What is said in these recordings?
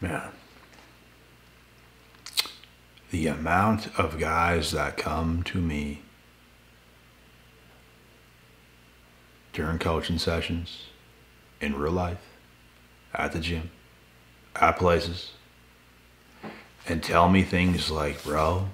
Man, the amount of guys that come to me during coaching sessions, in real life, at the gym, at places, and tell me things like, bro,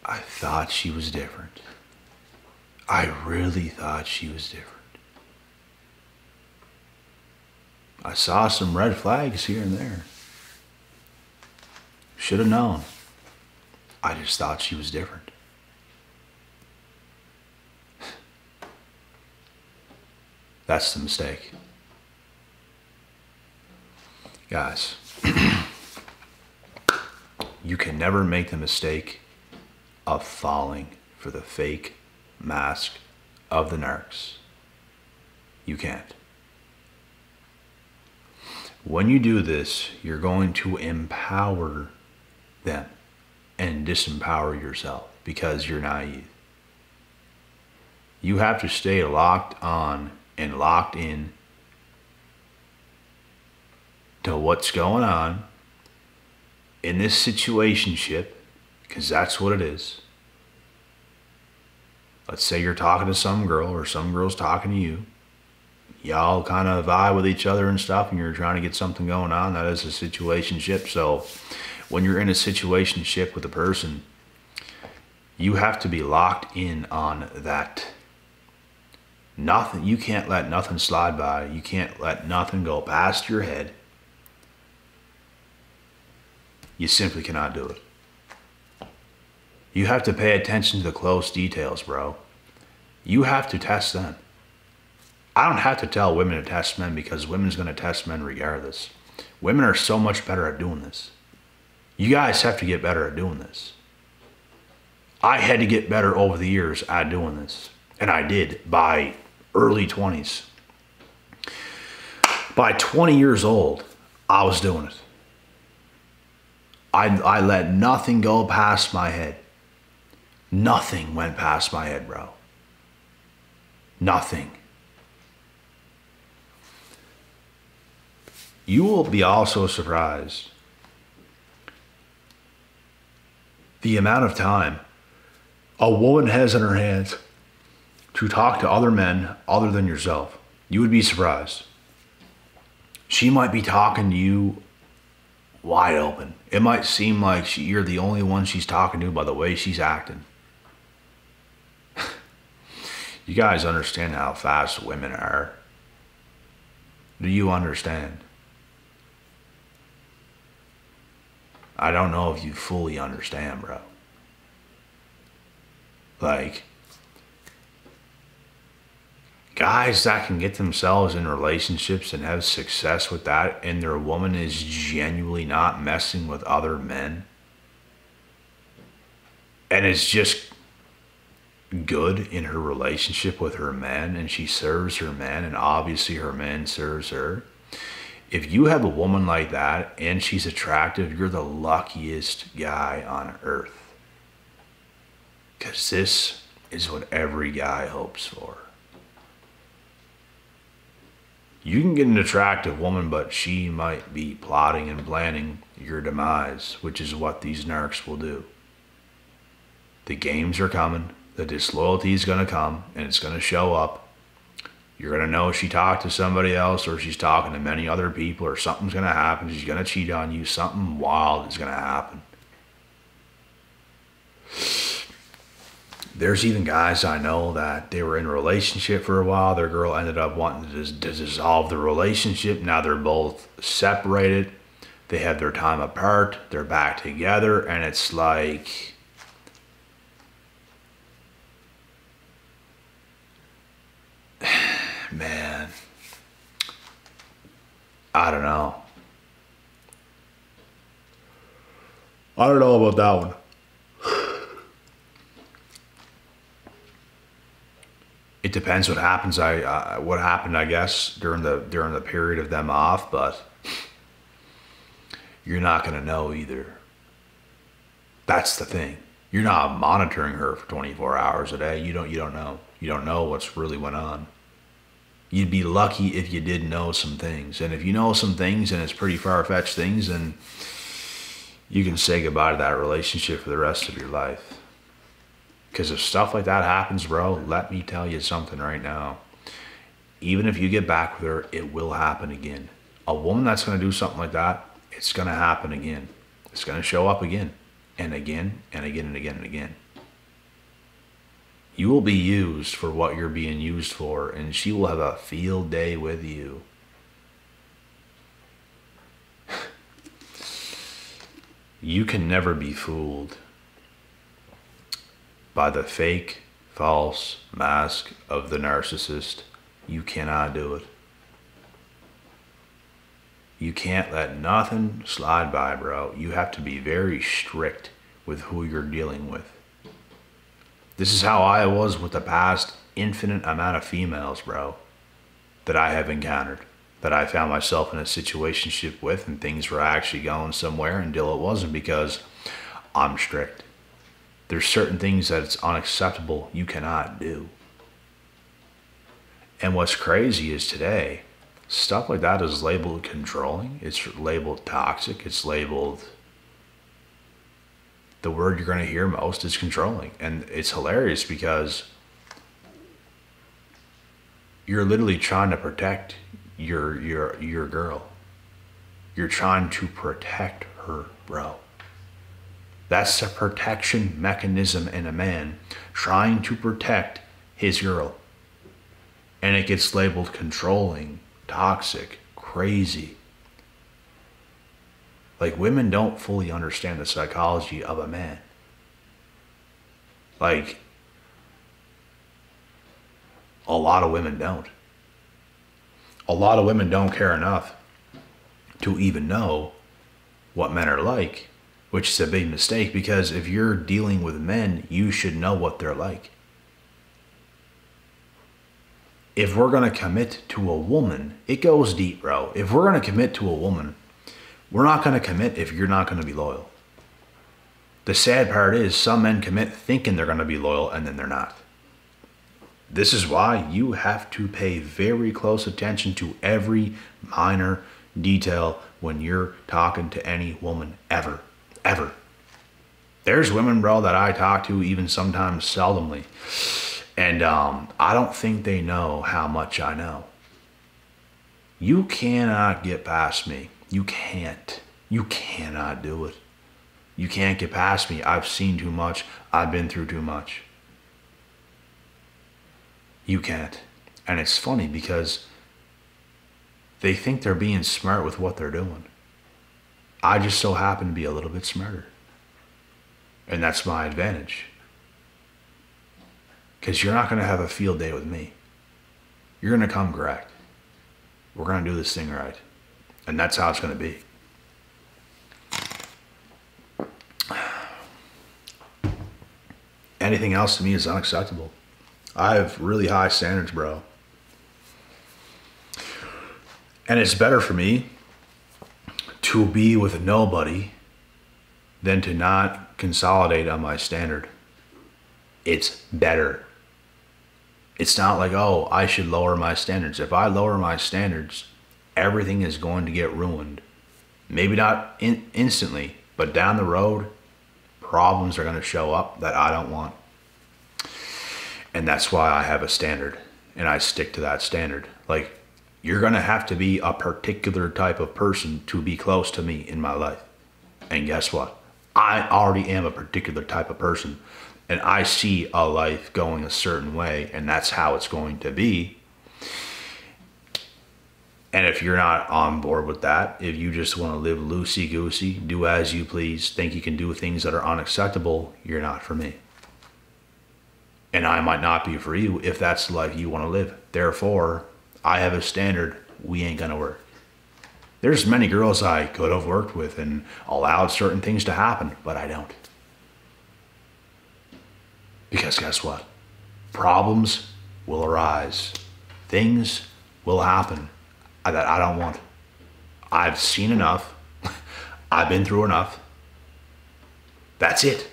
I thought she was different. I really thought she was different. I saw some red flags here and there. Should have known. I just thought she was different. That's the mistake. Guys, you can never make the mistake of falling for the fake mask of the narcs. You can't. When you do this, you're going to empower them and disempower yourself because you're naive. You have to stay locked on and locked in to what's going on in this situationship, because that's what it is. Let's say you're talking to some girl or some girl's talking to you. Y'all kind of vibe with each other and stuff, and you're trying to get something going on. That is a situationship. So when you're in a situationship with a person, you have to be locked in on that. Nothing, you can't let nothing slide by. You can't let nothing go past your head. You simply cannot do it. You have to pay attention to the close details, bro. You have to test them. I don't have to tell women to test men because women's going to test men regardless. Women are so much better at doing this. You guys have to get better at doing this. I had to get better over the years at doing this. And I did by early 20s. By 20 years old, I was doing it. I let nothing go past my head. Nothing went past my head, bro. Nothing. You will be also surprised the amount of time a woman has in her hands to talk to other men other than yourself. You would be surprised. She might be talking to you wide open. It might seem like you're the only one she's talking to by the way she's acting. You guys understand how fast women are? Do you understand? I don't know if you fully understand, bro. Like, guys that can get themselves in relationships and have success with that, and their woman is genuinely not messing with other men, and is just good in her relationship with her man, and she serves her man, and obviously her man serves her. If you have a woman like that and she's attractive, you're the luckiest guy on earth. Because this is what every guy hopes for. You can get an attractive woman, but she might be plotting and planning your demise, which is what these narcs will do. The games are coming. The disloyalty is going to come, and it's going to show up. You're going to know she talked to somebody else, or she's talking to many other people, or something's going to happen. She's going to cheat on you. Something wild is going to happen. There's even guys I know that they were in a relationship for a while. Their girl ended up wanting to dissolve the relationship. Now they're both separated. They have their time apart. They're back together, and it's like, man, I don't know. I don't know about that one. It depends what happens. What happened, I guess, during the period of them off, but you're not gonna know either. That's the thing. You're not monitoring her for 24 hours a day. You don't know. You don't know what's really went on. You'd be lucky if you did know some things. And if you know some things and it's pretty far-fetched things, then you can say goodbye to that relationship for the rest of your life. Because if stuff like that happens, bro, let me tell you something right now. Even if you get back with her, it will happen again. A woman that's going to do something like that, it's going to happen again. It's going to show up again and again and again and again and again. You will be used for what you're being used for, and she will have a field day with you. You can never be fooled by the fake, false mask of the narcissist. You cannot do it. You can't let nothing slide by, bro. You have to be very strict with who you're dealing with. This is how I was with the past infinite amount of females, bro, that I have encountered, that I found myself in a situationship with, and things were actually going somewhere until it wasn't, because I'm strict. There's certain things that it's unacceptable you cannot do. And what's crazy is today, stuff like that is labeled controlling, it's labeled toxic, it's labeled, the word you're going to hear most is controlling. And it's hilarious because you're literally trying to protect your girl. You're trying to protect her, bro. That's a protection mechanism in a man trying to protect his girl. And it gets labeled controlling, toxic, crazy. Like, women don't fully understand the psychology of a man. Like, a lot of women don't. A lot of women don't care enough to even know what men are like, which is a big mistake, because if you're dealing with men, you should know what they're like. If we're going to commit to a woman, it goes deep, bro. If we're going to commit to a woman, we're not going to commit if you're not going to be loyal. The sad part is some men commit thinking they're going to be loyal and then they're not. This is why you have to pay very close attention to every minor detail when you're talking to any woman ever. Ever. There's women, bro, that I talk to even sometimes seldomly. And I don't think they know how much I know. You cannot get past me. You can't. You cannot do it. You can't get past me. I've seen too much. I've been through too much. You can't. And it's funny because they think they're being smart with what they're doing. I just so happen to be a little bit smarter. And that's my advantage. Because you're not going to have a field day with me. You're going to come correct. We're going to do this thing right. And that's how it's going to be. Anything else to me is unacceptable. I have really high standards, bro. And it's better for me to be with nobody than to not consolidate on my standard. It's better. It's not like, oh, I should lower my standards. If I lower my standards, everything is going to get ruined. Maybe not instantly, but down the road, problems are going to show up that I don't want. And that's why I have a standard, and I stick to that standard. Like, you're going to have to be a particular type of person to be close to me in my life. And guess what? I already am a particular type of person, and I see a life going a certain way, and that's how it's going to be. And if you're not on board with that, if you just want to live loosey-goosey, do as you please, think you can do things that are unacceptable, you're not for me. And I might not be for you if that's the life you want to live. Therefore, I have a standard, we ain't gonna work. There's many girls I could have worked with and allowed certain things to happen, but I don't. Because guess what? Problems will arise. Things will happen that I don't want. I've seen enough. I've been through enough. That's it.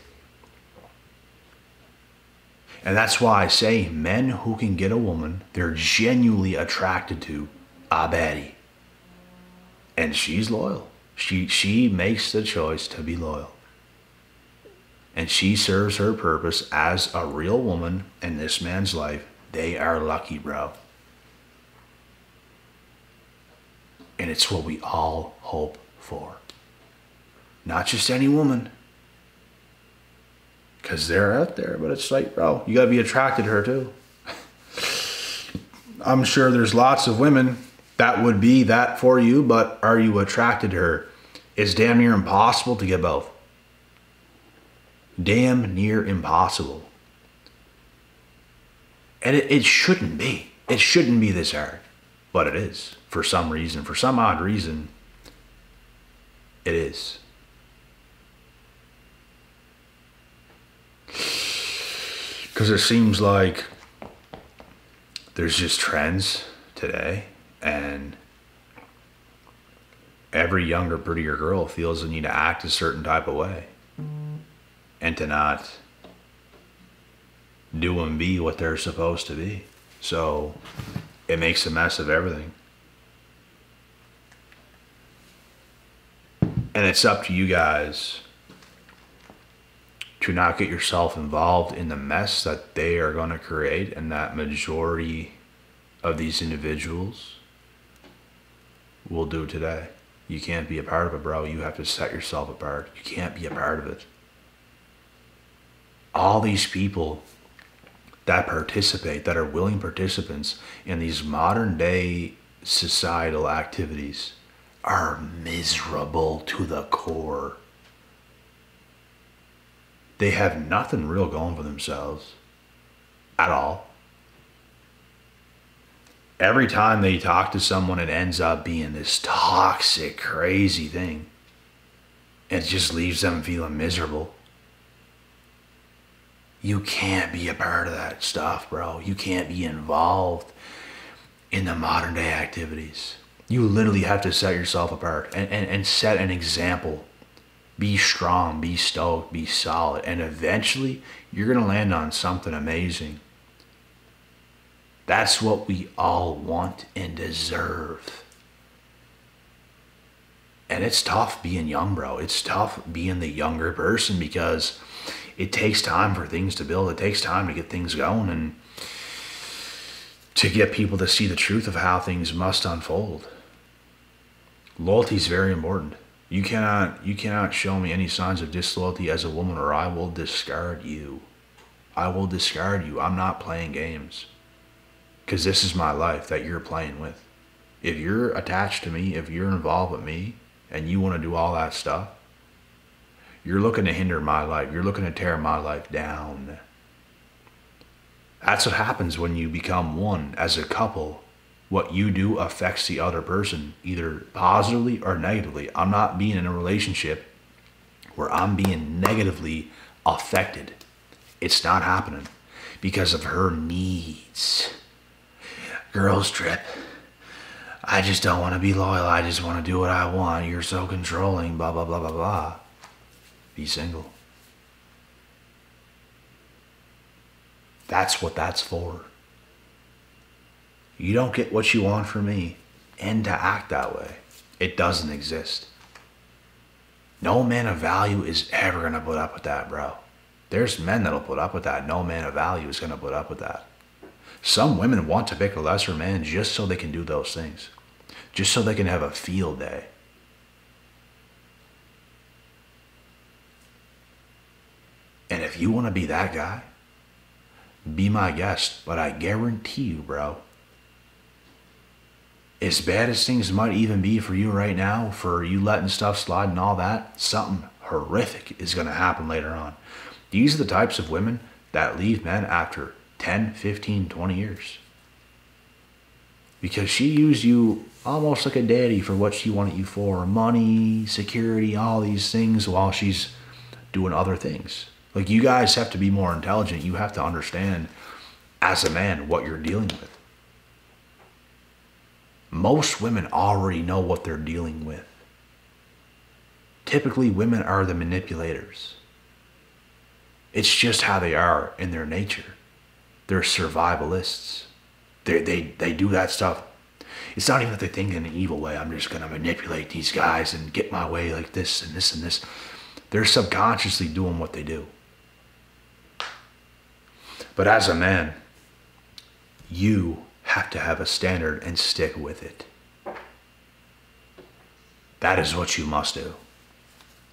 And that's why I say men who can get a woman they're genuinely attracted to, a baddie. And she's loyal. She makes the choice to be loyal. And she serves her purpose as a real woman in this man's life. They are lucky, bro. And it's what we all hope for. Not just any woman. Because they're out there, but it's like, bro, you gotta be attracted to her too. I'm sure there's lots of women that would be that for you, but are you attracted to her? It's damn near impossible to get both. Damn near impossible. And it shouldn't be. It shouldn't be this hard. But it is. For some reason. For some odd reason. It is. Because it seems like there's just trends today. And every younger, prettier girl feels the need to act a certain type of way. And to not do and be what they're supposed to be. So it makes a mess of everything. And it's up to you guys to not get yourself involved in the mess that they are going to create, and that majority of these individuals will do today. You can't be a part of it, bro. You have to set yourself apart. You can't be a part of it. All these people that participate, that are willing participants in these modern day societal activities, are miserable to the core. They have nothing real going for themselves at all. Every time they talk to someone, it ends up being this toxic, crazy thing. It just leaves them feeling miserable. You can't be a part of that stuff, bro. You can't be involved in the modern day activities. You literally have to set yourself apart and set an example. Be strong, be stoked, be solid. And eventually, you're going to land on something amazing. That's what we all want and deserve. And it's tough being young, bro. It's tough being the younger person because it takes time for things to build. It takes time to get things going and to get people to see the truth of how things must unfold. Loyalty is very important. You cannot show me any signs of disloyalty as a woman, or I will discard you. I will discard you. I'm not playing games. Because this is my life that you're playing with. If you're attached to me, if you're involved with me, and you want to do all that stuff, you're looking to hinder my life. You're looking to tear my life down. That's what happens when you become one as a couple. What you do affects the other person, either positively or negatively. I'm not being in a relationship where I'm being negatively affected. It's not happening because of her needs. Girls trip. I just don't want to be loyal. I just want to do what I want. You're so controlling, blah, blah, blah, blah, blah. Be single. That's what that's for. You don't get what you want from me and to act that way. It doesn't exist. No man of value is ever going to put up with that, bro. There's men that'll put up with that. No man of value is going to put up with that. Some women want to pick a lesser man just so they can do those things. Just so they can have a field day. And if you want to be that guy, be my guest. But I guarantee you, bro, as bad as things might even be for you right now, for you letting stuff slide and all that, something horrific is going to happen later on. These are the types of women that leave men after 10, 15, 20 years. Because she used you almost like a daddy for what she wanted you for. Money, security, all these things while she's doing other things. Like, you guys have to be more intelligent. You have to understand as a man what you're dealing with. Most women already know what they're dealing with. Typically, women are the manipulators. It's just how they are in their nature. They're survivalists. They do that stuff. It's not even that they think in an evil way. I'm just going to manipulate these guys and get my way like this and this and this. They're subconsciously doing what they do. But as a man, you have to have a standard and stick with it. That is what you must do.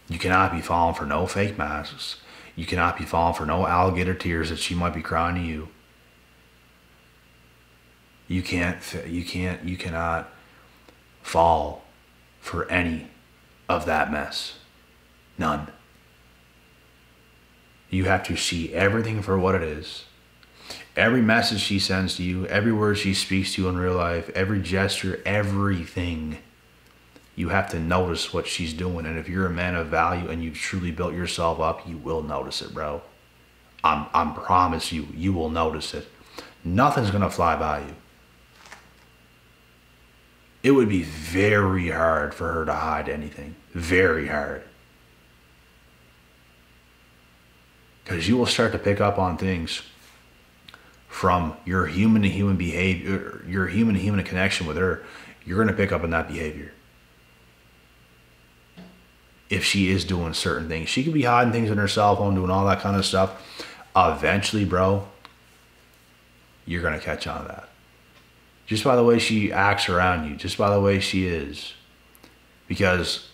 You cannot be falling for no fake masks. You cannot be falling for no alligator tears that she might be crying to you. You cannot fall for any of that mess. None. You have to see everything for what it is. Every message she sends to you, every word she speaks to you in real life, every gesture, everything. You have to notice what she's doing. And if you're a man of value and you've truly built yourself up, you will notice it, bro. I promise you, you will notice it. Nothing's going to fly by you. It would be very hard for her to hide anything. Very hard. Because you will start to pick up on things from your human to human behavior, your human to human connection with her. You're going to pick up on that behavior. If she is doing certain things, she could be hiding things on her cell phone, doing all that kind of stuff. Eventually, bro, you're going to catch on to that. Just by the way she acts around you, just by the way she is. Because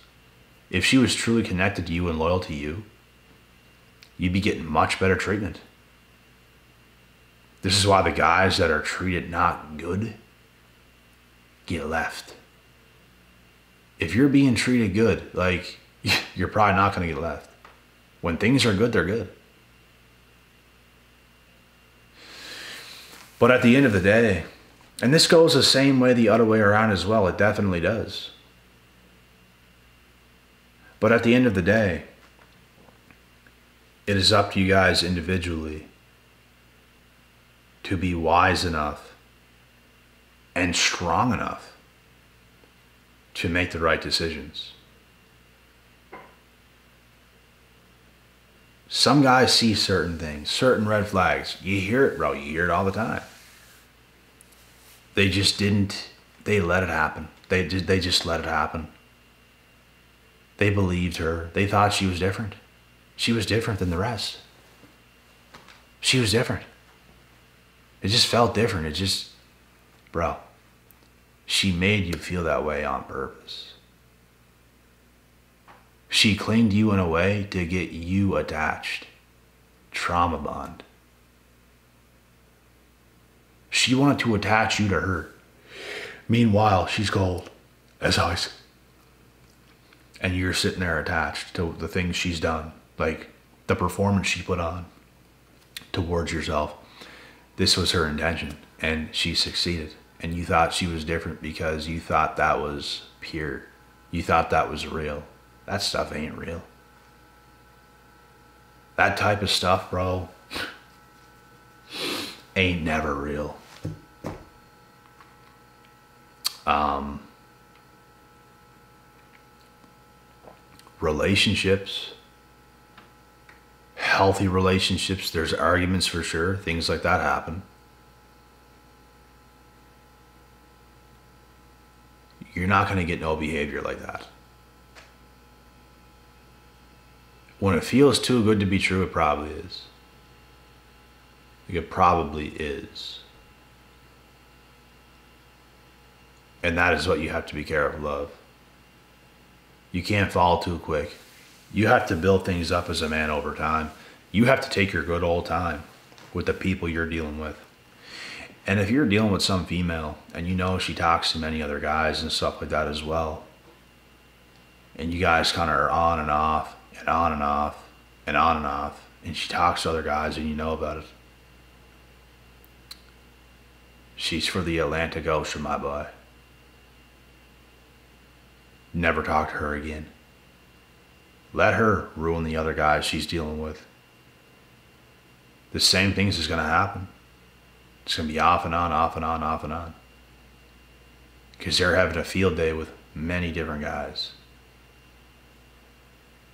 if she was truly connected to you and loyal to you, you'd be getting much better treatment. This is why the guys that are treated not good get left. If you're being treated good, like, you're probably not going to get left. When things are good, they're good. But at the end of the day, and this goes the same way the other way around as well, it definitely does. But at the end of the day, it is up to you guys individually to be wise enough and strong enough to make the right decisions. Some guys see certain things, certain red flags. You hear it, bro. You hear it all the time. They just didn't, they let it happen. They just let it happen. They believed her. They thought she was different. She was different than the rest. She was different. It just felt different. It just, bro, she made you feel that way on purpose. She clinged you in a way to get you attached. Trauma bond. She wanted to attach you to her. Meanwhile, she's cold as ice. And you're sitting there attached to the things she's done. Like the performance she put on towards yourself. This was her intention. And she succeeded. And you thought she was different because you thought that was pure. You thought that was real. That stuff ain't real. That type of stuff, bro, ain't never real. Relationships, healthy relationships, there's arguments for sure. Things like that happen. You're not going to get no behavior like that. When it feels too good to be true, it probably is. It probably is. And that is what you have to be careful of. You can't fall too quick. You have to build things up as a man over time. You have to take your good old time with the people you're dealing with. And if you're dealing with some female and you know she talks to many other guys and stuff like that as well, and you guys kind of are on and off and on and off and on and off, and she talks to other guys and you know about it, she's for the Atlantic Ocean, my boy. Never talk to her again. Let her ruin the other guys she's dealing with. The same things is going to happen. It's going to be off and on, off and on, off and on. Because they're having a field day with many different guys.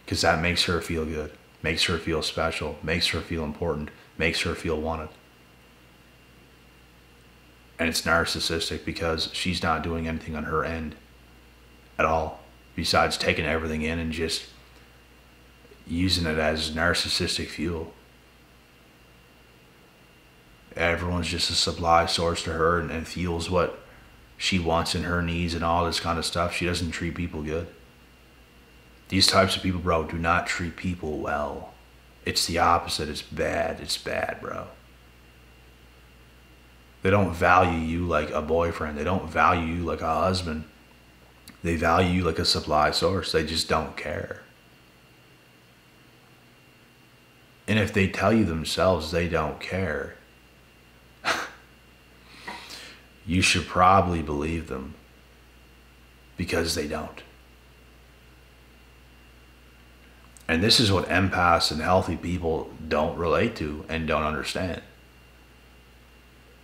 Because that makes her feel good. Makes her feel special. Makes her feel important. Makes her feel wanted. And it's narcissistic because she's not doing anything on her end at all, besides taking everything in and just using it as narcissistic fuel. Everyone's just a supply source to her and fuels what she wants and her needs and all this kind of stuff. She doesn't treat people good. These types of people, bro, do not treat people well. It's the opposite. It's bad. It's bad, bro. They don't value you like a boyfriend. They don't value you like a husband. They value you like a supply source. They just don't care. And if they tell you themselves they don't care, you should probably believe them, because they don't. And this is what empaths and healthy people don't relate to and don't understand.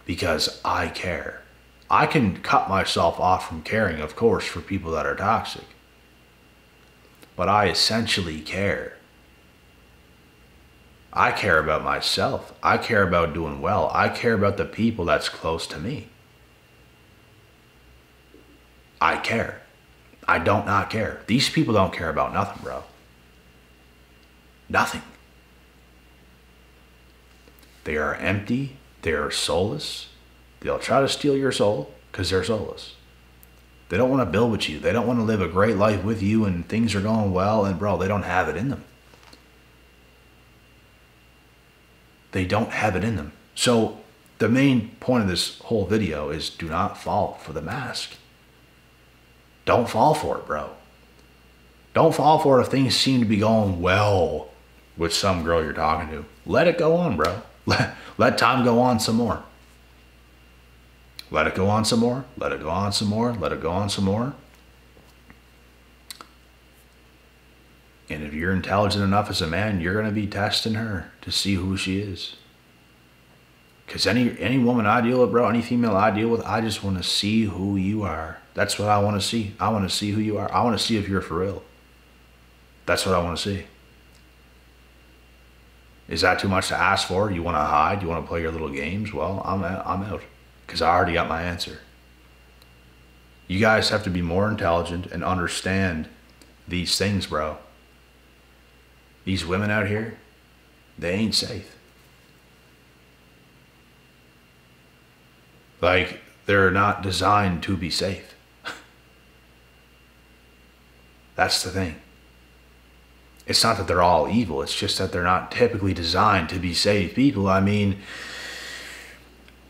Because I care. I can cut myself off from caring, of course, for people that are toxic. But I essentially care. I care about myself. I care about doing well. I care about the people that's close to me. I care. I don't not care. These people don't care about nothing, bro. Nothing. They are empty. They are soulless. They'll try to steal your soul because they're soulless. They don't want to build with you. They don't want to live a great life with you and things are going well, and bro, they don't have it in them. They don't have it in them. So the main point of this whole video is do not fall for the mask. Don't fall for it, bro. Don't fall for it if things seem to be going well with some girl you're talking to. Let it go on, bro. Let time go on some more. Let it go on some more. Let it go on some more. Let it go on some more. And if you're intelligent enough as a man, you're going to be testing her to see who she is. Because any woman I deal with, bro, any female I deal with, I just want to see who you are. That's what I want to see. I want to see who you are. I want to see if you're for real. That's what I want to see. Is that too much to ask for? You want to hide? You want to play your little games? Well, I'm out. Because I already got my answer. You guys have to be more intelligent and understand these things, bro. These women out here, they ain't safe. Like, they're not designed to be safe. That's the thing. It's not that they're all evil. It's just that they're not typically designed to be safe people. I mean,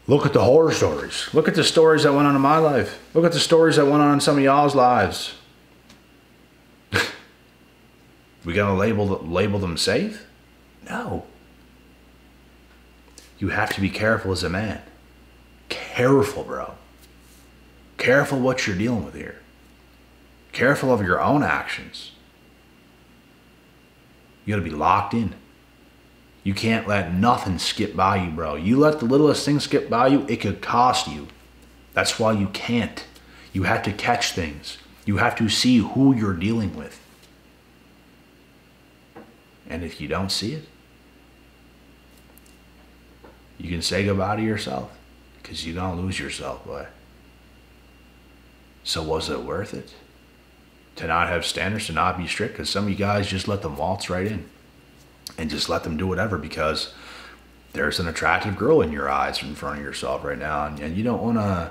look at the horror stories. Look at the stories that went on in my life. Look at the stories that went on in some of y'all's lives. We gonna label them safe? No. You have to be careful as a man. Careful, bro. Careful what you're dealing with here. Careful of your own actions. You gotta be locked in. You can't let nothing skip by you, bro. You let the littlest thing skip by you, it could cost you. That's why you can't. You have to catch things. You have to see who you're dealing with. And if you don't see it, you can say goodbye to yourself, because you're gonna lose yourself, boy. So was it worth it? To not have standards, to not be strict? Because some of you guys just let them waltz right in and just let them do whatever, because there's an attractive girl in your eyes in front of yourself right now, and you don't want to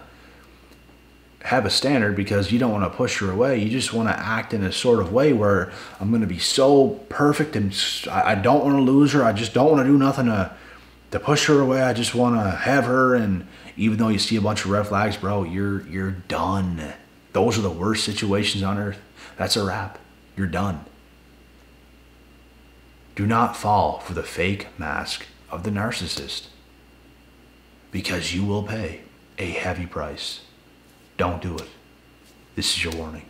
have a standard because you don't want to push her away. You just want to act in a sort of way where I'm going to be so perfect and I don't want to lose her. I just don't want to do nothing to push her away. I just want to have her, and even though you see a bunch of red flags, bro, you're done. Those are the worst situations on earth. That's a wrap. You're done. Do not fall for the fake mask of the narcissist, because you will pay a heavy price. Don't do it. This is your warning.